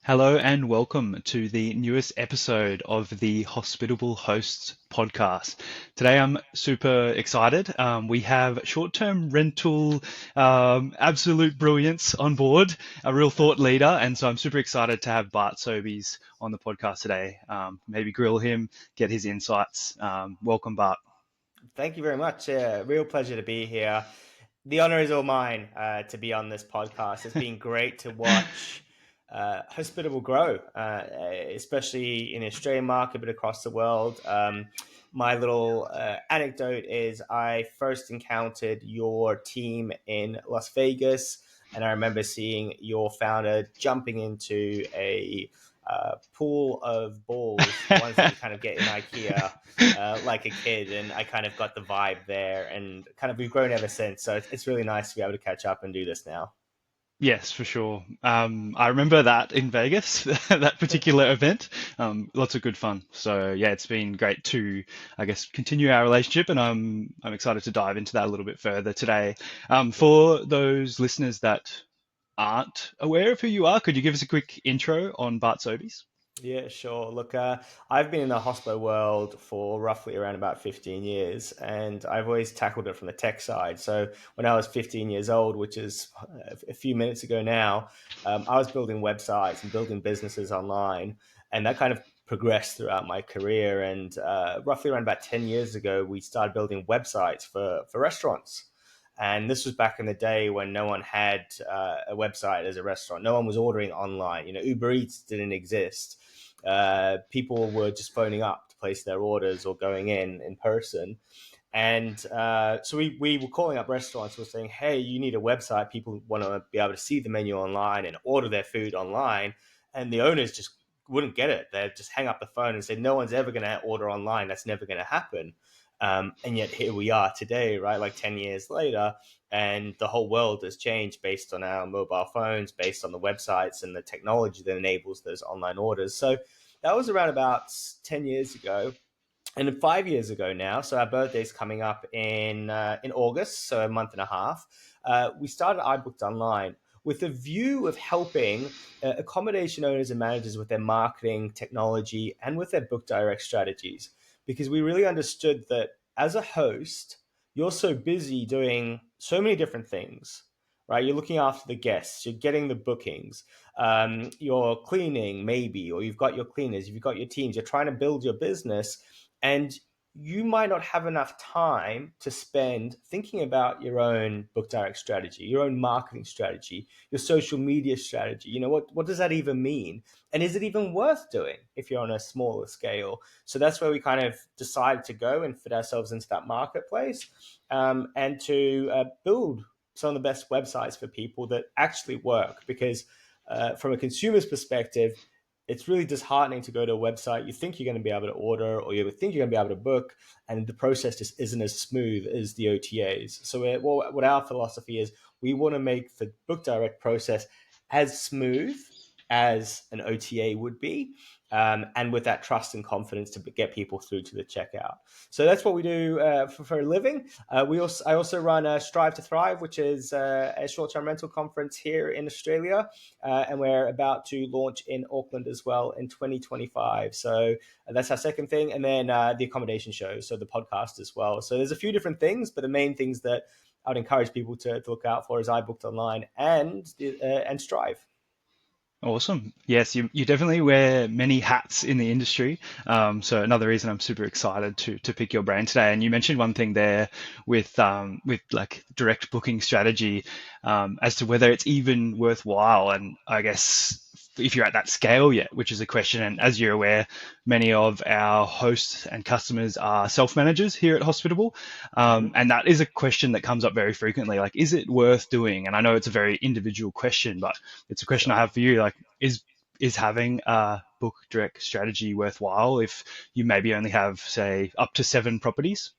Hello and welcome to the newest episode of the Hospitable Hosts podcast. Today I'm super excited. We have short-term rental, absolute brilliance on board, a real thought leader, and so I'm super excited to have Bart Sobies on the podcast today. Maybe grill him, get his insights. Welcome, Bart. Thank you very much. Real pleasure to be here. The honor is all mine to be on this podcast. It's been great to watch Hospitable grow, especially in the Australian market, but across the world. My little anecdote is I first encountered your team in Las Vegas, and I remember seeing your founder jumping into a pool of balls, the ones that you kind of get in IKEA, like a kid, and I kind of got the vibe there, and kind of we've grown ever since. So it's really nice to be able to catch up and do this now. Yes, for sure. I remember that in Vegas, that particular event. Lots of good fun. So yeah, it's been great to, I guess, continue our relationship, and I'm excited to dive into that a little bit further today. For those listeners that aren't aware of who you are, could you give us a quick intro on Bart Sobies? Yeah, sure. Look, I've been in the hospital world for roughly around about 15 years, and I've always tackled it from the tech side. So when I was 15 years old, which is a few minutes ago now, I was building websites and building businesses online, and that kind of progressed throughout my career. And roughly around about 10 years ago, we started building websites for restaurants. And this was back in the day when no one had a website as a restaurant. No one was ordering online. Uber Eats didn't exist. People were just phoning up to place their orders or going in person. And so we were calling up restaurants. We're saying, hey, you need a website. People want to be able to see the menu online and order their food online. And the owners just wouldn't get it. They'd just hang up the phone and say, no one's ever going to order online. That's never going to happen. And yet here we are today, right? Like 10 years later, and the whole world has changed based on our mobile phones, based on the websites and the technology that enables those online orders. So that was around about 10 years ago. And then 5 years ago now, so our birthday's coming up in August, so a month and a half. We started iBooked.Online with a view of helping accommodation owners and managers with their marketing, technology, and with their book direct strategies, because we really understood that as a host, you're so busy doing so many different things. Right, you're looking after the guests, you're getting the bookings, you're cleaning maybe, or you've got your cleaners, you've got your teams, you're trying to build your business, and you might not have enough time to spend thinking about your own book direct strategy, your own marketing strategy, your social media strategy. What does that even mean? And is it even worth doing if you're on a smaller scale? So that's where we kind of decided to go and fit ourselves into that marketplace, and to build some of the best websites for people that actually work. Because from a consumer's perspective, it's really disheartening to go to a website you think you're going to be able to order, or you think you're going to be able to book, and the process just isn't as smooth as the OTAs. So what our philosophy is, we want to make the book direct process as smooth as an OTA would be, and with that trust and confidence to get people through to the checkout. So that's what we do for a living. I also run Strive to Thrive, which is a short-term rental conference here in Australia, and we're about to launch in Auckland as well in 2025. So that's our second thing, and then the accommodation show, so the podcast as well. So there's a few different things, but the main things that I would encourage people to look out for is iBooked.Online and Strive. Awesome. Yes, you definitely wear many hats in the industry. So another reason I'm super excited to pick your brain today. And you mentioned one thing there with like direct booking strategy, as to whether it's even worthwhile. And I guess if you're at that scale yet, which is a question. And as you're aware, many of our hosts and customers are self-managers here at Hospitable. Mm-hmm. And that is a question that comes up very frequently. Like, is it worth doing? And I know it's a very individual question, but it's a question I Sure. have for you. Like, is having a book direct strategy worthwhile if you maybe only have, say, up to 7 properties?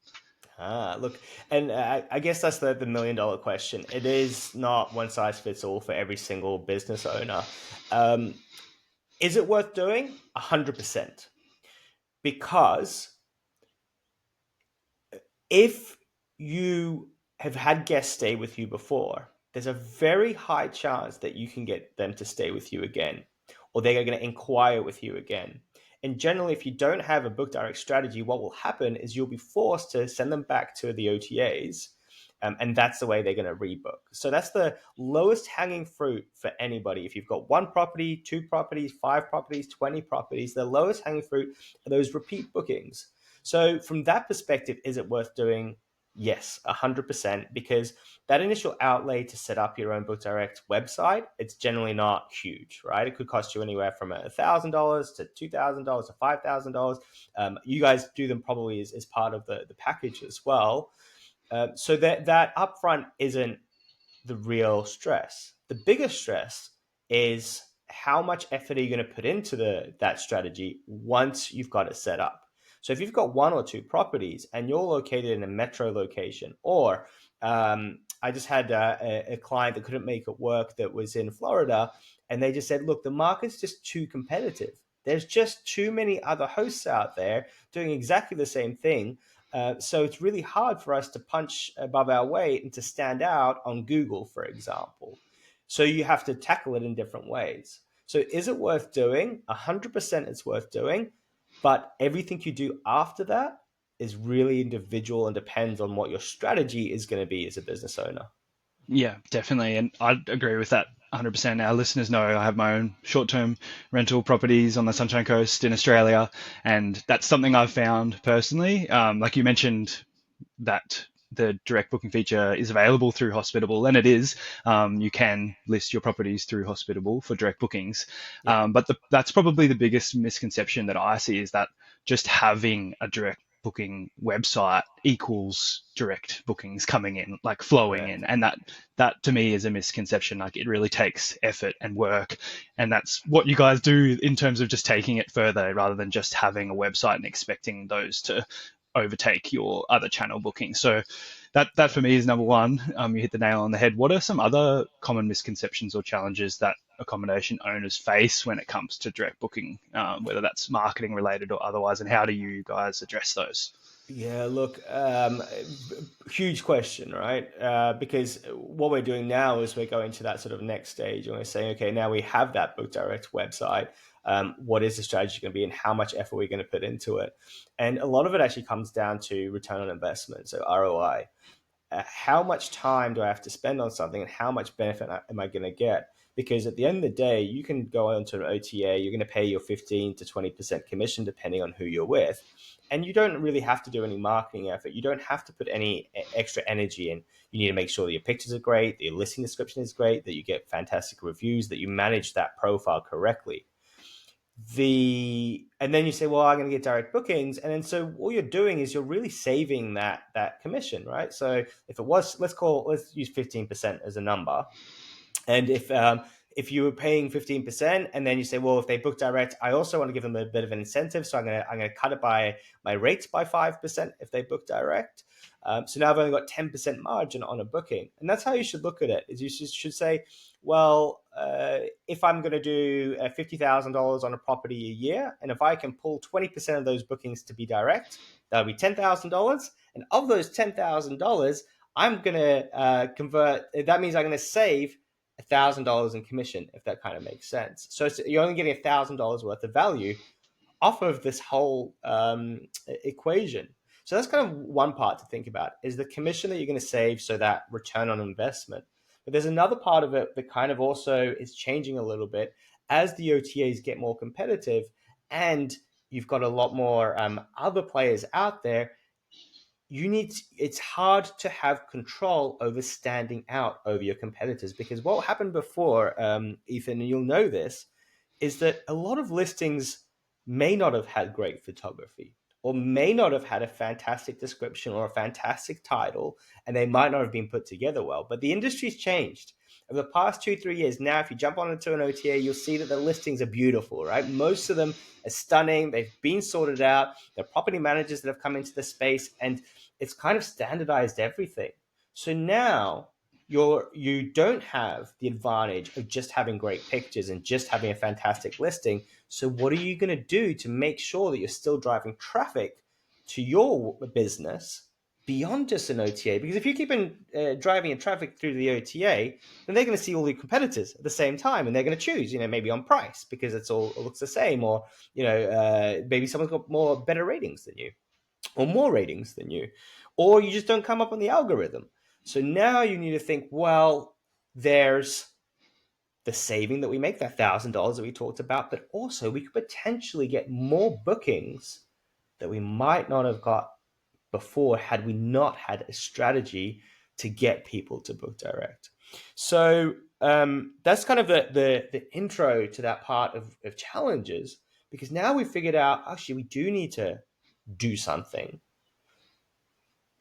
Look, and I guess that's the $1 million question. It is not one size fits all for every single business owner. Um, is it worth doing? 100%. Because if you have had guests stay with you before, there's a very high chance that you can get them to stay with you again. or they're going to inquire with you again. And generally, if you don't have a book direct strategy, what will happen is you'll be forced to send them back to the OTAs. And that's the way they're going to rebook. So that's the lowest hanging fruit for anybody. If you've got one property, two properties, five properties, 20 properties, the lowest hanging fruit are those repeat bookings. So from that perspective, is it worth doing? Yes, 100%, because that initial outlay to set up your own Book Direct website, it's generally not huge, right? It could cost you anywhere from $1,000 to $2,000 to $5,000. You guys do them probably as part of the package as well. So that upfront isn't the real stress. The biggest stress is how much effort are you going to put into that strategy once you've got it set up. So if you've got one or two properties and you're located in a metro location, or I just had a client that couldn't make it work that was in Florida, and they just said, look, the market's just too competitive. There's just too many other hosts out there doing exactly the same thing. So it's really hard for us to punch above our weight and to stand out on Google, for example. So you have to tackle it in different ways. So is it worth doing? 100% it's worth doing. But everything you do after that is really individual and depends on what your strategy is going to be as a business owner. Yeah, definitely. And I'd agree with that 100%. Our listeners know I have my own short term rental properties on the Sunshine Coast in Australia. And that's something I've found personally. Like you mentioned, that the direct booking feature is available through Hospitable, and it is. You can list your properties through Hospitable for direct bookings. Yeah, But that's probably the biggest misconception that I see is that just having a direct booking website equals direct bookings coming in, like flowing in. correct. And that to me is a misconception. Like it really takes effort and work. And that's what you guys do in terms of just taking it further rather than just having a website and expecting those to overtake your other channel bookings. So that for me is number one. You hit the nail on the head. What are some other common misconceptions or challenges that accommodation owners face when it comes to direct booking, whether that's marketing related or otherwise, and how do you guys address those? Yeah, look, huge question, right? Because what we're doing now is we're going to that sort of next stage, and we're saying, okay, now we have that Book Direct website. What is the strategy going to be, and how much effort are we going to put into it? And a lot of it actually comes down to return on investment, so ROI. How much time do I have to spend on something, and how much benefit am I going to get? Because at the end of the day, you can go onto an OTA, you're going to pay your 15 to 20% commission depending on who you're with. And you don't really have to do any marketing effort. You don't have to put any extra energy in. You need to make sure that your pictures are great, that your listing description is great, that you get fantastic reviews, that you manage that profile correctly. And then you say, well, I'm going to get direct bookings, and then so all you're doing is you're really saving that commission, right? So if it was, let's use 15% as a number. And if you were paying 15%, and then you say, well, if they book direct, I also want to give them a bit of an incentive, so I'm gonna cut it by my rates by 5% if they book direct. So now I've only got 10% margin on a booking, and that's how you should look at it. Is you should say, well, if I'm going to do $50,000 on a property a year, and if I can pull 20% of those bookings to be direct, that'll be $10,000, and of those $10,000, I'm going to convert. That means I'm going to save $1,000 in commission, if that kind of makes sense. So you're only getting $1,000 worth of value off of this whole equation. So that's kind of one part to think about, is the commission that you're going to save, so that return on investment. But there's another part of it that kind of also is changing a little bit as the OTAs get more competitive, and you've got a lot more other players out there. It's hard to have control over standing out over your competitors, because what happened before, Ethan, and you'll know this, is that a lot of listings may not have had great photography, or may not have had a fantastic description or a fantastic title, and they might not have been put together well. But the industry's changed over the past 2 3 years. Now if you jump onto an OTA, you'll see that the listings are beautiful, right? Most of them are stunning. They've been sorted out. They're property managers that have come into the space, and it's kind of standardized everything. So now you don't have the advantage of just having great pictures and just having a fantastic listing. So what are you going to do to make sure that you're still driving traffic to your business, beyond just an OTA. Because if you keep driving and traffic through the OTA, then they're going to see all your competitors at the same time, and they're going to choose, maybe on price because it looks the same, or maybe someone's got more better ratings than you, or more ratings than you, or you just don't come up on the algorithm. So now you need to think, well, there's the saving that we make, that $1,000 that we talked about, but also we could potentially get more bookings that we might not have got before had we not had a strategy to get people to book direct. So that's kind of the intro to that part of challenges, because now we've figured out actually we do need to do something.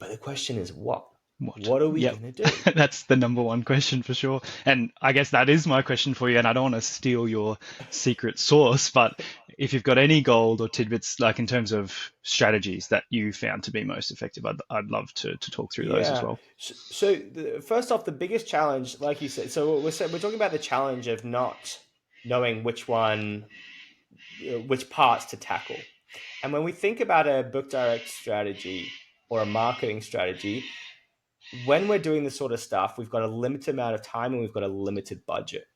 But the question is what? What? What are we Yep. going to do? That's the number one question for sure. And I guess that is my question for you. And I don't want to steal your secret sauce, but if you've got any gold or tidbits, like in terms of strategies that you found to be most effective, I'd love to talk through those as Yeah. well. So first off, the biggest challenge, like you said, so we're talking about the challenge of not knowing which parts to tackle. And when we think about a book direct strategy or a marketing strategy, when we're doing this sort of stuff, we've got a limited amount of time and we've got a limited budget.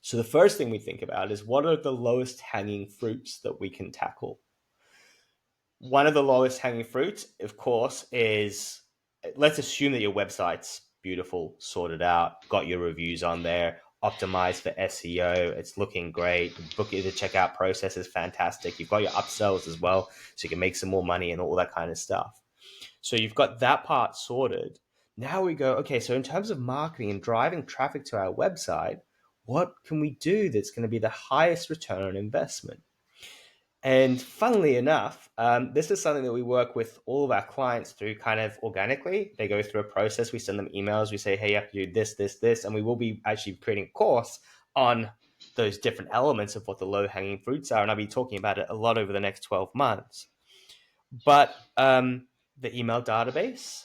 So the first thing we think about is what are the lowest hanging fruits that we can tackle? One of the lowest hanging fruits, of course, is let's assume that your website's beautiful, sorted out, got your reviews on there, optimized for SEO, it's looking great, the checkout process is fantastic, you've got your upsells as well, so you can make some more money and all that kind of stuff. So you've got that part sorted. Now we go, okay, so in terms of marketing and driving traffic to our website, what can we do that's going to be the highest return on investment? And funnily enough, this is something that we work with all of our clients through kind of organically. They go through a process. We send them emails. We say, hey, you have to do this, this, this. And we will be actually creating a course on those different elements of what the low hanging fruits are. And I'll be talking about it a lot over the next 12 months. But the email database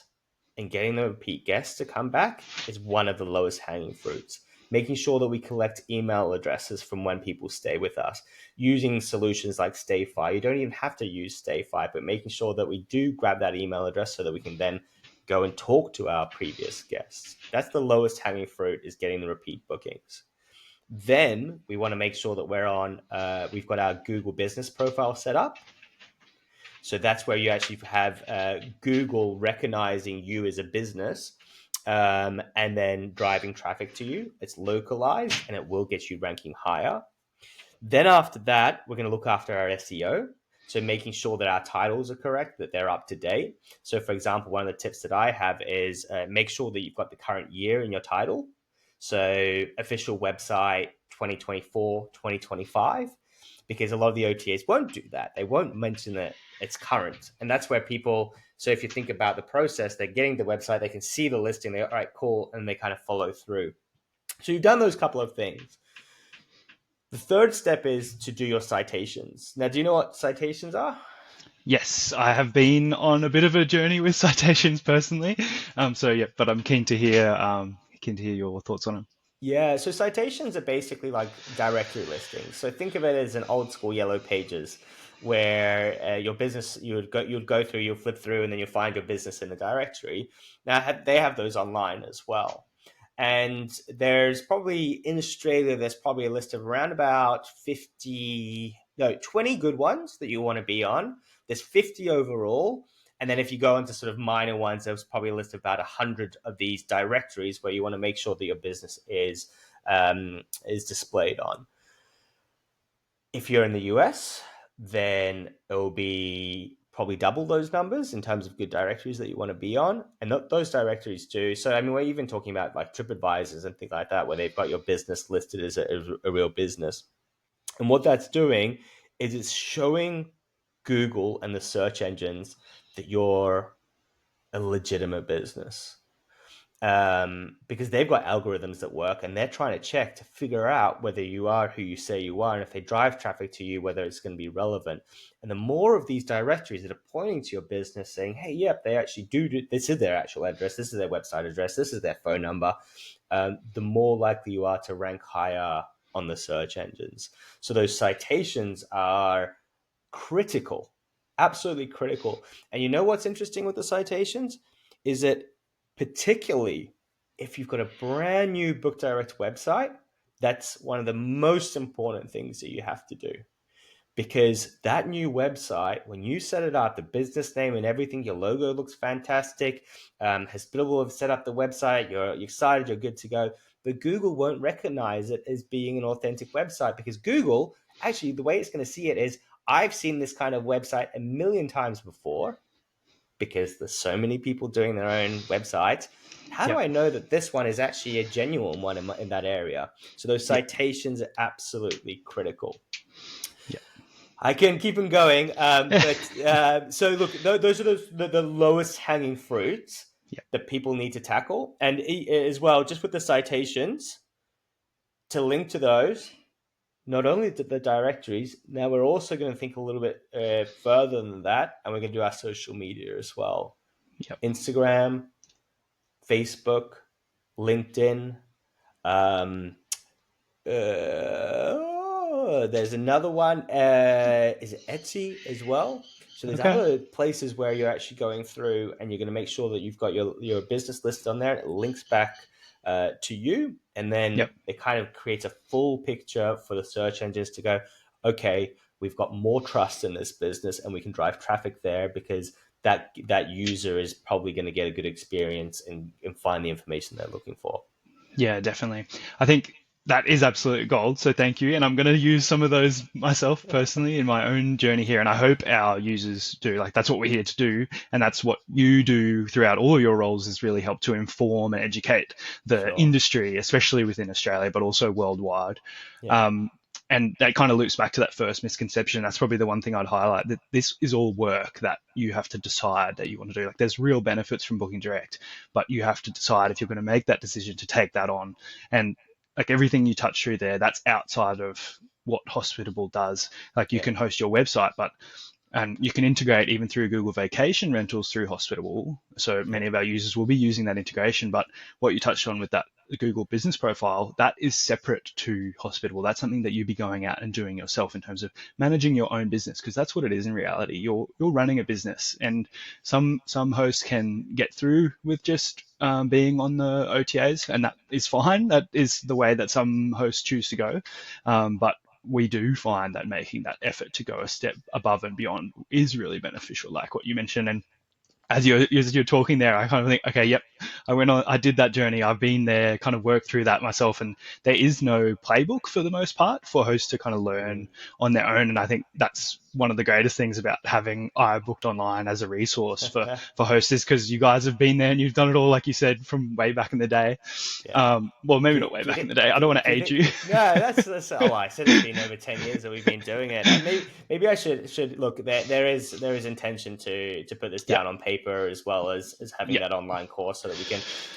and getting the repeat guests to come back is one of the lowest hanging fruits. Making sure that we collect email addresses from when people stay with us, using solutions like StayFi. You don't even have to use StayFi, but making sure that we do grab that email address so that we can then go and talk to our previous guests. That's the lowest hanging fruit, is getting the repeat bookings. Then we want to make sure that we've got our Google business profile set up. So that's where you actually have Google recognizing you as a business, and then driving traffic to you. It's localized and it will get you ranking higher. Then after that, we're going to look after our SEO. So making sure that our titles are correct, that they're up to date. So for example, one of the tips that I have is make sure that you've got the current year in your title. So official website 2024, 2025, because a lot of the OTAs won't do that. They won't mention that it's current. And that's where people, so if you think about the process, they're getting the website, they can see the listing, they're all right, cool, and they kind of follow through. So you've done those couple of things. The third step is to do your citations. Now, do you know what citations are? Yes, I have been on a bit of a journey with citations personally. So yeah, but I'm keen to hear your thoughts on them. Yeah, so citations are basically like directory listings. So think of it as an old school yellow pages, where your business, you'd go through, you'll flip through, and then you'll find your business in the directory. Now they have those online as well. And there's probably in Australia, there's probably a list of around about 50, no, 20 good ones that you want to be on. There's 50 overall. And then if you go into sort of minor ones, there's probably a list of about 100 of these directories where you want to make sure that your business is displayed on. If you're in the US, then it will be probably double those numbers in terms of good directories that you want to be on. And those directories do. So, I mean, we're even talking about like TripAdvisors and things like that, where they've got your business listed as a real business. And what that's doing is it's showing Google and the search engines that you're a legitimate business, because they've got algorithms that work and they're trying to check to figure out whether you are who you say you are, and if they drive traffic to you, whether it's going to be relevant. And the more of these directories that are pointing to your business saying, hey, yep, they actually do this, is their actual address, this is their website address, this is their phone number, the more likely you are to rank higher on the search engines. So those citations are critical. Absolutely critical. And you know what's interesting with the citations is that, particularly if you've got a brand new Book Direct website, that's one of the most important things that you have to do, because that new website, when you set it up, the business name and everything, your logo looks fantastic. Hospitable have set up the website. You're excited. You're good to go. But Google won't recognize it as being an authentic website, because Google, actually, the way it's going to see it is, I've seen this kind of website a million times before, because there's so many people doing their own websites. How do Yep. I know that this one is actually a genuine one in that area? So those Yep. citations are absolutely critical. Yep. I can keep them going, but so look, those are the lowest hanging fruits Yep. that people need to tackle, and as well, just with the citations, to link to those, not only to the directories. Now we're also going to think a little bit further than that, and we're going to do our social media as well: Yep. Instagram, Facebook, LinkedIn. Um, there's another one. Is it Etsy as well? So there's Okay. other places where you're actually going through and you're going to make sure that you've got your business list on there. And it links back to you, and then Yep. it kind of creates a full picture for the search engines to go, okay, we've got more trust in this business, and we can drive traffic there, because that user is probably going to get a good experience and find the information they're looking for. Yeah, definitely. I think that is absolute gold. So thank you. And I'm going to use some of those myself personally in my own journey here. And I hope our users do. Like, that's what we're here to do. And that's what you do throughout all of your roles, is really help to inform and educate the Sure. industry, especially within Australia, but also worldwide. Yeah. Um, and that kind of loops back to that first misconception. That's probably the one thing I'd highlight, that this is all work that you have to decide that you want to do. Like, there's real benefits from booking direct, but you have to decide if you're going to make that decision to take that on. And like everything you touch through there, that's outside of what Hospitable does. Like, you Yeah. can host your website, but and you can integrate even through Google Vacation Rentals through Hospitable. So Yeah. many of our users will be using that integration. But what you touched on with that Google business profile, that is separate to Hospitable. That's something that you'd be going out and doing yourself in terms of managing your own business, because that's what it is in reality. You're running a business, and some hosts can get through with just being on the OTAs, and that is fine. That is the way that some hosts choose to go. But we do find that making that effort to go a step above and beyond is really beneficial, like what you mentioned. And as you're talking there, I kind of think, okay, yep, I did that journey. I've been there, kind of worked through that myself, and there is no playbook for the most part for hosts to kind of Mm. learn on their own. And I think that's one of the greatest things about having iBooked.Online as a resource for hosts, is because you guys have been there and you've done it all, like you said, from way back in the day. Yeah. Well, maybe Do, not way do you back in think? the day. I don't want to age you. No, that's. Oh, I said it's been over 10 years that we've been doing it, and maybe I should look. There is intention to put this Yep. down on paper, as well as having Yep. that online course, so that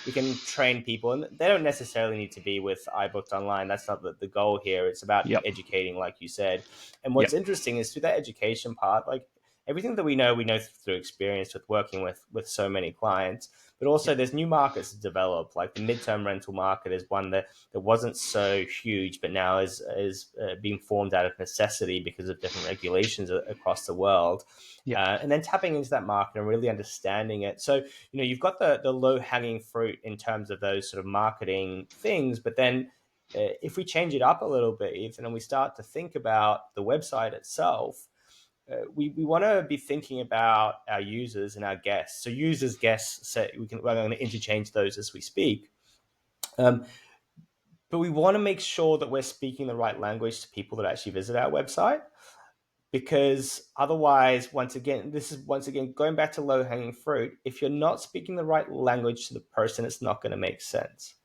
we can train people, and they don't necessarily need to be with iBooked Online. That's not the goal here. It's about Yep. educating, like you said. And what's Yep. interesting is, through that education part, like everything that we know through experience with working with so many clients. But also, Yep. there's new markets to develop. Like the midterm rental market is one that wasn't so huge, but now is being formed out of necessity because of different regulations across the world. Yep. And then tapping into that market and really understanding it. So, you've got the low hanging fruit in terms of those sort of marketing things, but then if we change it up a little bit, Ethan, and we start to think about the website itself, we want to be thinking about our users and our guests. So users, guests, say we're going to interchange those as we speak. Um, but we want to make sure that we're speaking the right language to people that actually visit our website, because otherwise, once again going back to low hanging fruit. If you're not speaking the right language to the person, it's not going to make sense.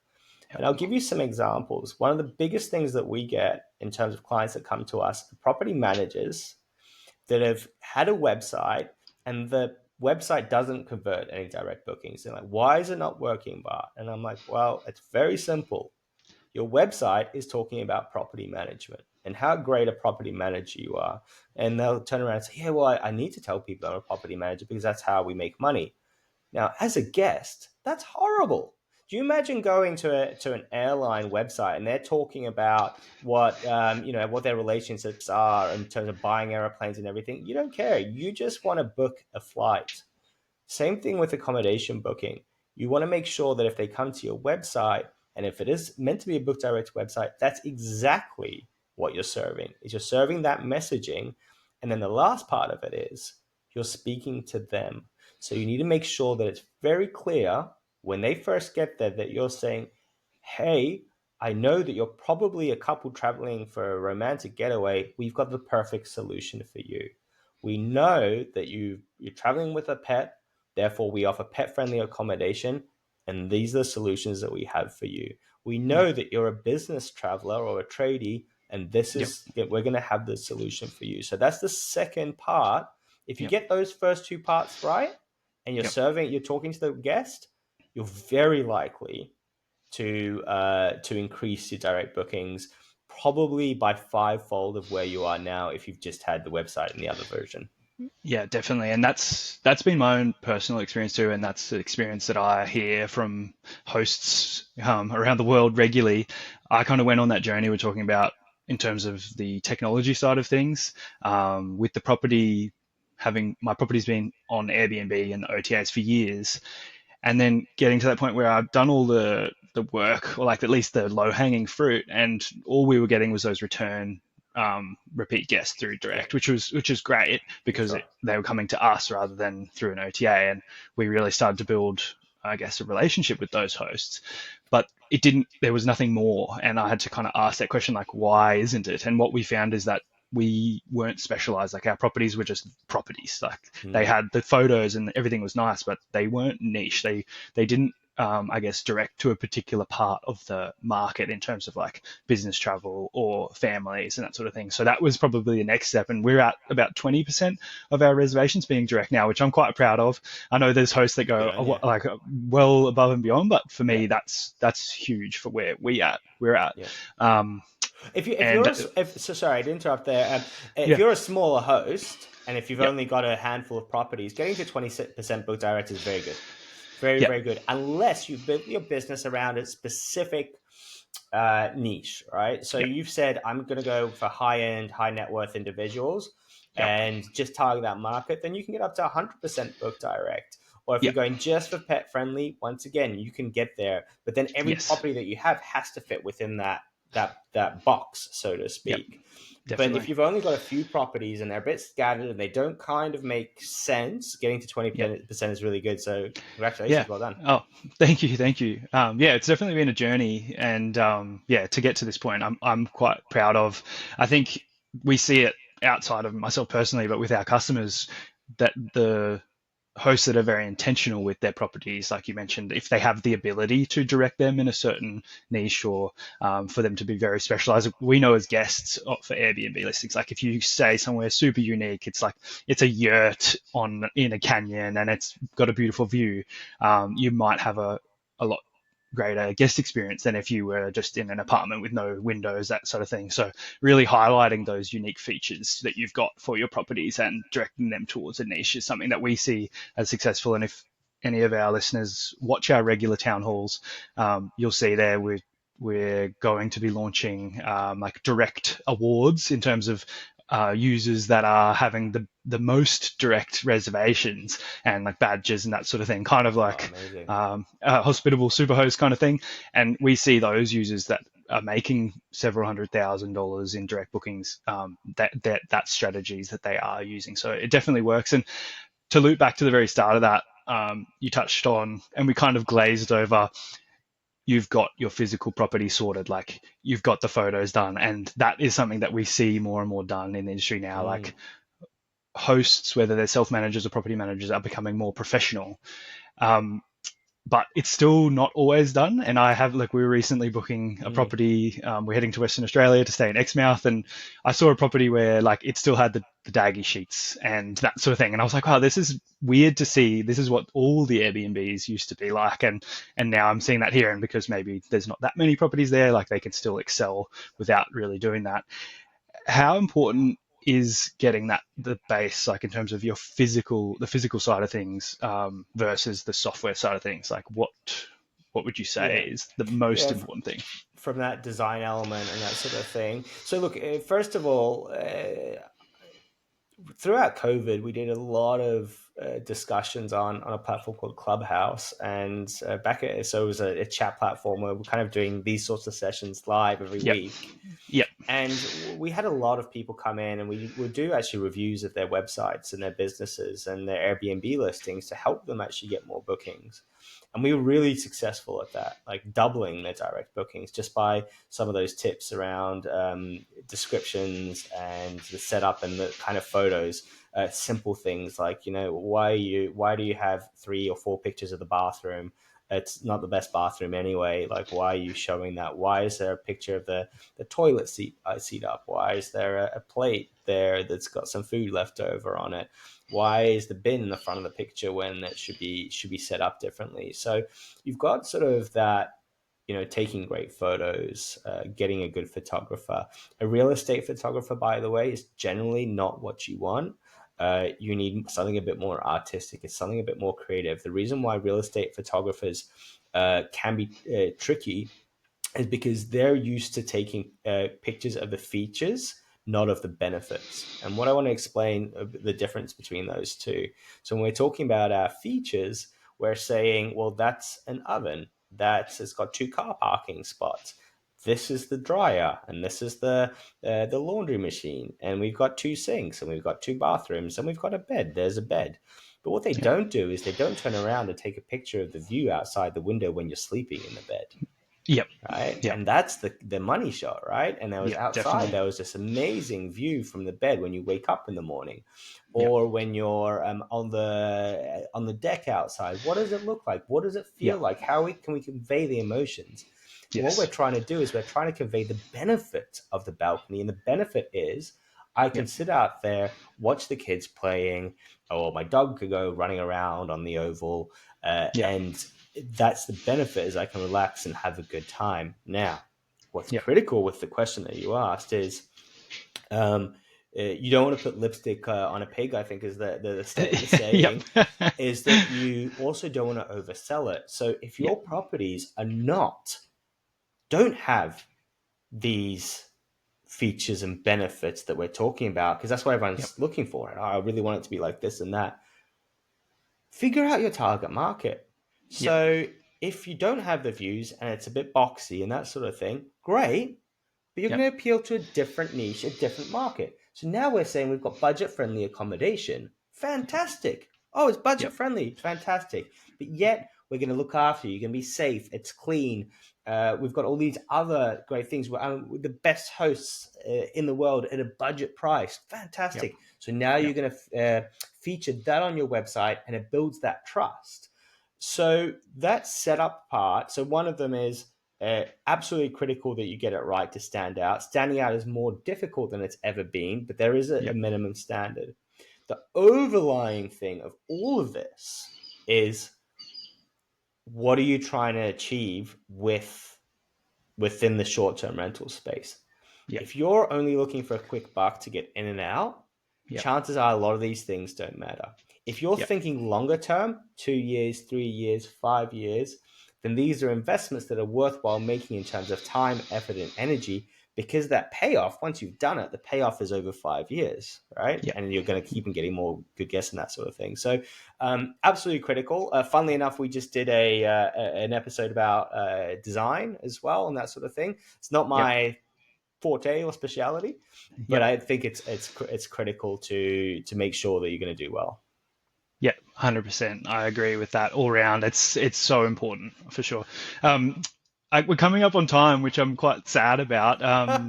And I'll give you some examples. One of the biggest things that we get in terms of clients that come to us, property managers that have had a website, and the website doesn't convert any direct bookings. They're like, why is it not working, Bart? And I'm like, well, it's very simple. Your website is talking about property management and how great a property manager you are. And they'll turn around and say, yeah, well, I need to tell people I'm a property manager because that's how we make money. Now, as a guest, that's horrible. Do you imagine going to an airline website and they're talking about what what their relationships are in terms of buying airplanes and everything? You don't care. You just want to book a flight. Same thing with accommodation booking. You want to make sure that if they come to your website, and if it is meant to be a book direct website, that's exactly what you're serving. Is you're serving that messaging, and then the last part of it is you're speaking to them. So you need to make sure that it's very clear when they first get there that you're saying, "Hey, I know that you're probably a couple traveling for a romantic getaway. We've got the perfect solution for you. We know that you're traveling with a pet. Therefore, we offer pet friendly accommodation, and these are the solutions that we have for you. We Mm. know that you're a business traveler or a tradie, and this Yep. is we're going to have the solution for you." So that's the second part. If you Yep. get those first two parts right, and Yep. you're talking to the guest, you're very likely to increase your direct bookings, probably by fivefold of where you are now if you've just had the website in the other version. Yeah, definitely. And that's been my own personal experience too, and that's the experience that I hear from hosts around the world regularly. I kind of went on that journey we're talking about in terms of the technology side of things, with the property having my property's been on Airbnb and OTAs for years, and then getting to that point where I've done all the work, or like at least the low hanging fruit, and all we were getting was those return repeat guests through Yeah, direct, which was great because sure. they were coming to us rather than through an OTA, and we really started to build, I guess, a relationship with those hosts. But it didn't. There was nothing more, and I had to kind of ask that question, like, why isn't it? And what we found is that we weren't specialized. Like our properties were just properties. Like they Mm. had the photos and everything was nice, but they weren't niche. They didn't, I guess, direct to a particular part of the market in terms of like business travel or families and that sort of thing. So that was probably the next step. And we're at about 20% of our reservations being direct now, which I'm quite proud of. I know there's hosts that Good go on you. like well above and beyond, but for Yeah, me, that's huge for where we're at. yeah. Um, If and you're so sorry to interrupt there. If yeah, you're a smaller host and if you've yep, only got a handful of properties, getting to 20% book direct is very good, very yep, very good. Unless you've built your business around a specific niche, right? So yep, you've said I'm going to go for high end, high net worth individuals yep, and just target that market. Then you can get up to 100% book direct. Or if you're yep, going just for pet friendly, once again you can get there. But then every yes, property that you have has to fit within that box, so to yep, speak. But if definitely, you've only got a few properties and they're a bit scattered and they don't kind of make sense, getting to yep. 20% is really good. So Yeah. congratulations, well done. Oh, thank you, thank you. Yeah, it's definitely been a journey, and yeah, to get to this point, I'm quite proud of. I think we see it outside of myself personally, but with our customers, that the hosts that are very intentional with their properties, like you mentioned, if they have the ability to direct them in a certain niche, or for them to be very specialized. We know as guests for Airbnb listings, like if you say somewhere super unique, it's like it's a yurt on in a canyon and it's got a beautiful view, you might have a lot greater guest experience than if you were just in an apartment with no windows, that sort of thing. So really highlighting those unique features that you've got for your properties and directing them towards a niche is something that we see as successful. And if any of our listeners watch our regular town halls, you'll see there we're going to be launching like direct awards in terms of users that are having the most direct reservations and like badges and that sort of thing, kind of Oh, like amazing. hospitable superhost kind of thing. And we see those users that are making several $100,000 in direct bookings, that strategies that they are using. So it definitely works. And to loop back to the very start of that, you touched on, and we kind of glazed over, you've got your physical property sorted, like you've got the photos done, and that is something that we see more and more done in the industry now. Mm, Like hosts, whether they're self managers or property managers, are becoming more professional. um, but it's still not always done. And I have, like, we were recently booking a mm. property. We're heading to Western Australia to stay in Exmouth, and I saw a property where like it still had the daggy sheets and that sort of thing. And I was like, wow, this is weird to see. This is what all the Airbnbs used to be like, and now I'm seeing that here. And because maybe there's not that many properties there, like they can still excel without really doing that. How important is getting that the base, like in terms of the physical side of things, versus the software side of things? Like what would you say Yeah. is the most Yeah. important thing? From that design element and that sort of thing. So, look, first of all, throughout COVID, we did a lot of discussions on a platform called Clubhouse, and so it was a chat platform where we're kind of doing these sorts of sessions live every Yep. week. Yep. And we had a lot of people come in, and we would do actually reviews of their websites and their businesses and their Airbnb listings to help them actually get more bookings. And we were really successful at that, like doubling their direct bookings just by some of those tips around descriptions and the setup and the kind of photos. Simple things like, why do you have 3 or 4 pictures of the bathroom? It's not the best bathroom anyway. Like, why are you showing that? Why is there a picture of the toilet seat up? Why is there a plate there that's got some food left over on it? Why is the bin in the front of the picture when it should be set up differently? So you've got sort of that, taking great photos, getting a good photographer. A real estate photographer, by the way, is generally not what you want. You need something a bit more artistic. It's something a bit more creative. The reason why real estate photographers can be tricky is because they're used to taking pictures of the features, not of the benefits. And what I want to explain the difference between those two. So when we're talking about our features, we're saying, well, that's an oven it's got 2 car parking spots. This is the dryer, and this is the laundry machine, and we've got 2 sinks, and we've got 2 bathrooms, and we've got a bed. There's a bed. But what they Yep. don't do is they don't turn around and take a picture of the view outside the window when you're sleeping in the bed, Yep. right? Yep. And that's the money shot, right? And there was Yep. outside, Definitely. there was this amazing view from the bed when you wake up in the morning, Yep. or when you're on the deck outside. What does it look like? What does it feel Yep. like? How can we convey the emotions? And what we're Yes. trying to do is we're trying to convey the benefit of the balcony, and the benefit is I can Yep. sit out there, watch the kids playing, or my dog could go running around on the oval, Yep. and that's the benefit, is I can relax and have a good time. Now, what's Yep. critical with the question that you asked is, um, you don't want to put lipstick on a pig, I think is the Yep. saying, is that you also don't want to oversell it. So if Yep. your properties don't have these features and benefits that we're talking about, because that's what Yep. everyone's looking for, and I really want it to be like this and that, figure out your target market. Yep. So if you don't have the views and it's a bit boxy and that sort of thing, great, but you're Yep. going to appeal to a different niche, a different market. So now we're saying we've got budget friendly accommodation. Fantastic. Oh, it's budget Yep. friendly. Fantastic. But yet we're going to look after you. You're going to be safe. It's clean. We've got all these other great things. We're the best hosts in the world at a budget price. Yep. Fantastic. So now Yep. you're going to feature that on your website, and it builds that trust. So that setup part. So one of them is absolutely critical that you get it right to stand out. Standing out is more difficult than it's ever been, but there is a Yep. minimum standard. The overlying thing of all of this is, what are you trying to achieve within the short-term rental space? Yep. If you're only looking for a quick buck to get in and out, Yep. chances are a lot of these things don't matter. If you're Yep. thinking longer term, 2 years, 3 years, 5 years, then these are investments that are worthwhile making in terms of time, effort, and energy, because that payoff, once you've done it, the payoff is over 5 years, right? Yep. And you're going to keep on getting more good guests and that sort of thing. So, absolutely critical. Funnily enough, we just did an episode about design as well and that sort of thing. It's not Yep. my forte or speciality, but Yep. I think it's critical to make sure that you're going to do well. Yeah, 100%. I agree with that all round. It's so important for sure. Um, we're coming up on time, which I'm quite sad about.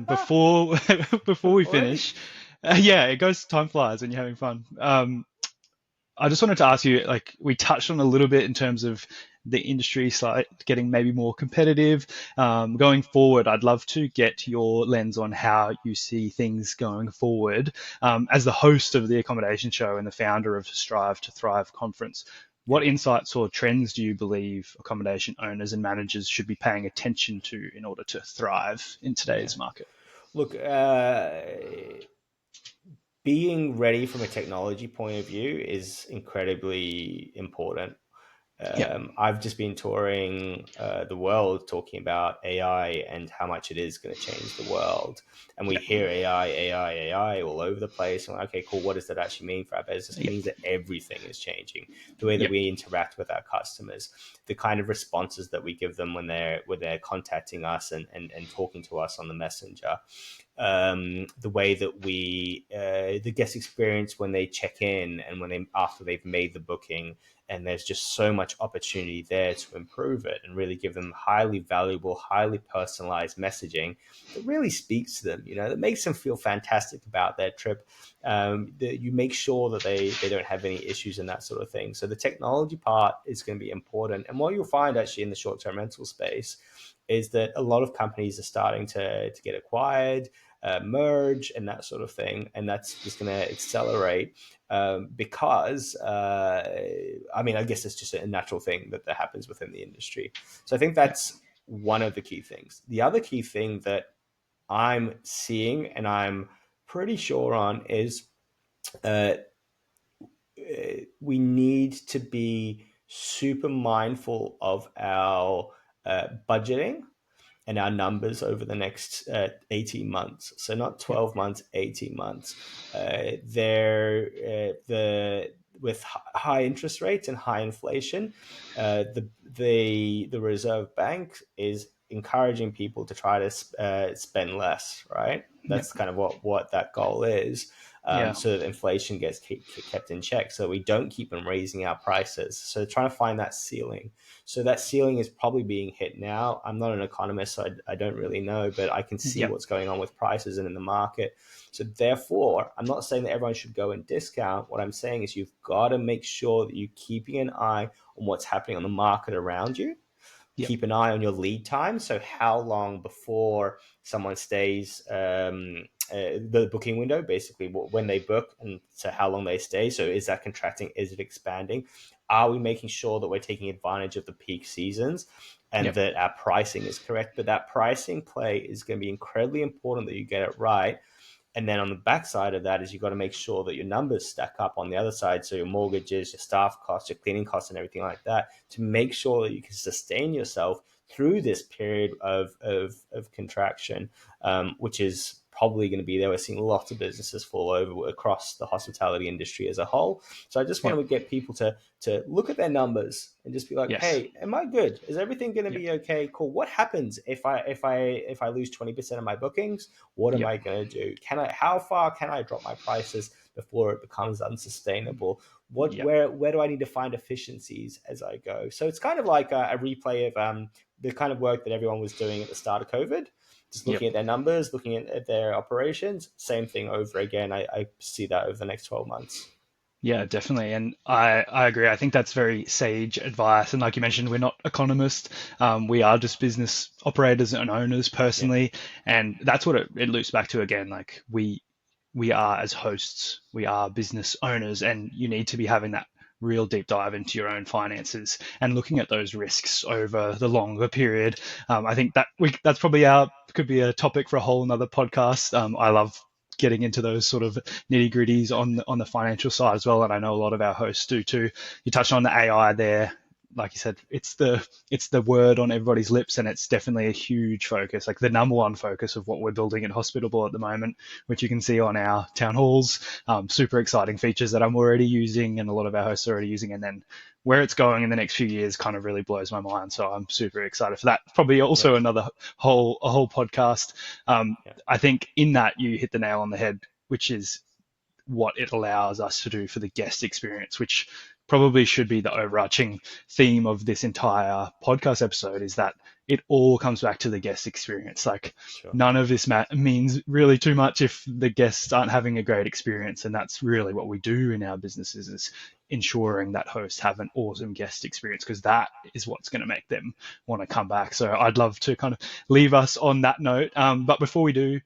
Before before we Already. finish, yeah, it goes. Time flies when you're having fun. I just wanted to ask you, like we touched on a little bit in terms of the industry side getting maybe more competitive. Going forward, I'd love to get your lens on how you see things going forward. As the host of the accommodation show and the founder of Strive to Thrive conference, what Yeah. insights or trends do you believe accommodation owners and managers should be paying attention to in order to thrive in Yeah. today's market? Look, being ready from a technology point of view is incredibly important. Yeah. I've just been touring the world talking about AI and how much it is going to change the world. And we Yeah. hear AI, AI, AI all over the place. And okay, cool. What does that actually mean for our business? It Yeah. means that everything is changing. The way that Yeah. we interact with our customers, the kind of responses that we give them when they're contacting us and talking to us on the messenger, the way that the guest experience when they check in and when they after they've made the booking, and there's just so much opportunity there to improve it and really give them highly valuable, highly personalized messaging that really speaks to them, that makes them feel fantastic about their trip. That you make sure that they don't have any issues and that sort of thing. So the technology part is going to be important. And what you'll find actually in the short-term rental space is that a lot of companies are starting to get acquired, merge, and that sort of thing, and that's just going to accelerate because I mean, I guess it's just a natural thing that happens within the industry. So I think Yeah. that's one of the key things. The other key thing that I'm seeing and I'm pretty sure on is uh, we need to be super mindful of our budgeting and our numbers over the next 18 months. So not Yeah. 12 months, 18 months. The with high interest rates and high inflation, the Reserve Bank is encouraging people to try to spend less, right? Yeah. That's kind of what that goal is, Yeah. so that inflation gets kept in check, so we don't keep on raising our prices. So trying to find that ceiling. So that ceiling is probably being hit now. I'm not an economist, so I don't really know, but I can see Yeah. what's going on with prices and in the market. So therefore, I'm not saying that everyone should go and discount. What I'm saying is you've got to make sure that you're keeping an eye on what's happening on the market around you. Yeah. Keep an eye on your lead time. So how long before someone stays, the booking window, basically when they book, and so how long they stay. So is that contracting? Is it expanding? Are we making sure that we're taking advantage of the peak seasons Yeah. and that our pricing is correct? But that pricing play is going to be incredibly important that you get it right. And then on the backside of that is you've got to make sure that your numbers stack up on the other side. So your mortgages, your staff costs, your cleaning costs, and everything like that, to make sure that you can sustain yourself through this period of contraction, which is probably going to be there. We're seeing lots of businesses fall over across the hospitality industry as a whole. So I just Yeah. want to get people to look at their numbers and just be like, Yes. hey, am I good? Is everything going to Yeah. be okay? Cool. What happens if I lose 20% of my bookings? What am Yeah. I going to do? How far can I drop my prices before it becomes unsustainable? Yeah. Where do I need to find efficiencies as I go? So it's kind of like a replay of the kind of work that everyone was doing at the start of COVID, just Yep. looking at their numbers, looking at their operations. Same thing over again. I see that over the next 12 months. Yeah, definitely. And I agree. I think that's very sage advice. And like you mentioned, we're not economists. We are just business operators and owners Yeah, personally. And that's what it loops back to again. Like we are as hosts, we are business owners, and you need to be having that real deep dive into your own finances and looking at those risks over the longer period. I think that's probably our could be a topic for a whole another podcast. I love getting into those sort of nitty gritties on the financial side as well, and I know a lot of our hosts do too. You touched on the AI there. Like you said, it's the word on everybody's lips, and it's definitely a huge focus, like the number one focus of what we're building at Hospitable at the moment, which you can see on our town halls. Super exciting features that I'm already using, and a lot of our hosts are already using. And then where it's going in the next few years kind of really blows my mind. So I'm super excited for that. Probably yeah, also another whole podcast. yeah, I think in that you hit the nail on the head, which is what it allows us to do for the guest experience, which probably should be the overarching theme of this entire podcast episode, is that it all comes back to the guest experience. Like sure, none of this means really too much if the guests aren't having a great experience. And that's really what we do in our businesses, is ensuring that hosts have an awesome guest experience, because that is what's going to make them want to come back. So I'd love to kind of leave us on that note. But before we do,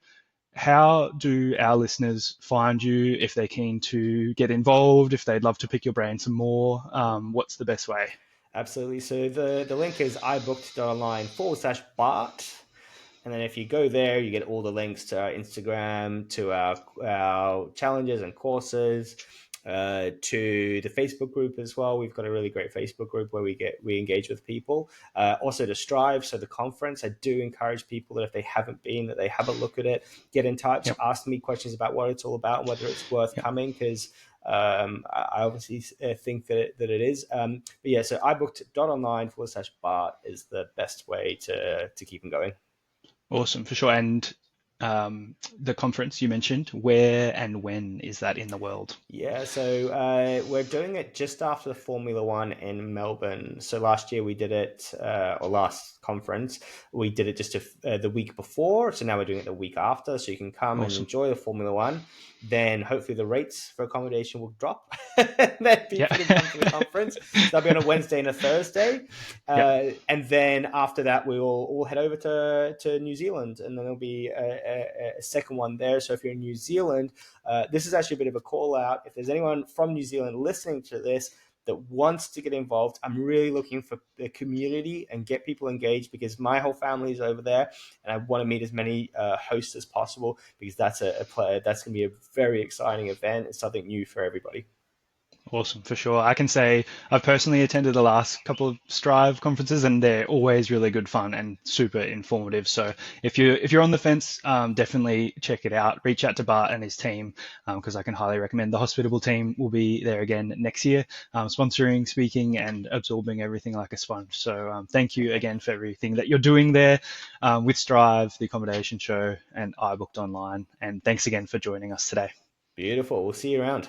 how do our listeners find you if they're keen to get involved, if they'd love to pick your brain some more? What's the best way? absolutely. So the link is iBooked.Online /Bart. And then if you go there, you get all the links to our Instagram, to our challenges and courses. to the Facebook group as well. We've got a really great Facebook group where we engage with people. Also to Strive, so the conference. I do encourage people that if they haven't been, that they have a look at it, get in touch, Yep. ask me questions about what it's all about and whether it's worth Yep. coming, because I obviously think that it is. But yeah, so iBooked.Online/Bart is the best way to keep them going. Awesome, for sure. And the conference you mentioned, where and when is that in the world? Yeah, so we're doing it just after the Formula One in Melbourne. So last year we did it, or last conference, we did it just the week before. So now we're doing it the week after. So you can come and Awesome. enjoy the Formula One. Then hopefully the rates for accommodation will drop. And then Yeah. people can come to the conference. So that'll be on a Wednesday and a Thursday. Yep. And then after that, we will all head over to New Zealand. And then there'll be a second one there. So if you're in New Zealand, this is actually a bit of a call out. If there's anyone from New Zealand listening to this that wants to get involved, I'm really looking for the community and get people engaged, because my whole family is over there, and I want to meet as many hosts as possible, because that's that's going to be a very exciting event. It's something new for everybody. Awesome, for sure. I can say I've personally attended the last couple of Strive conferences, and they're always really good fun and super informative. So if you're on the fence, definitely check it out. Reach out to Bart and his team, because I can highly recommend. The Hospitable team will be there again next year, sponsoring, speaking, and absorbing everything like a sponge. So thank you again for everything that you're doing there with Strive, the accommodation show, and iBooked Online. And thanks again for joining us today. Beautiful. We'll see you around.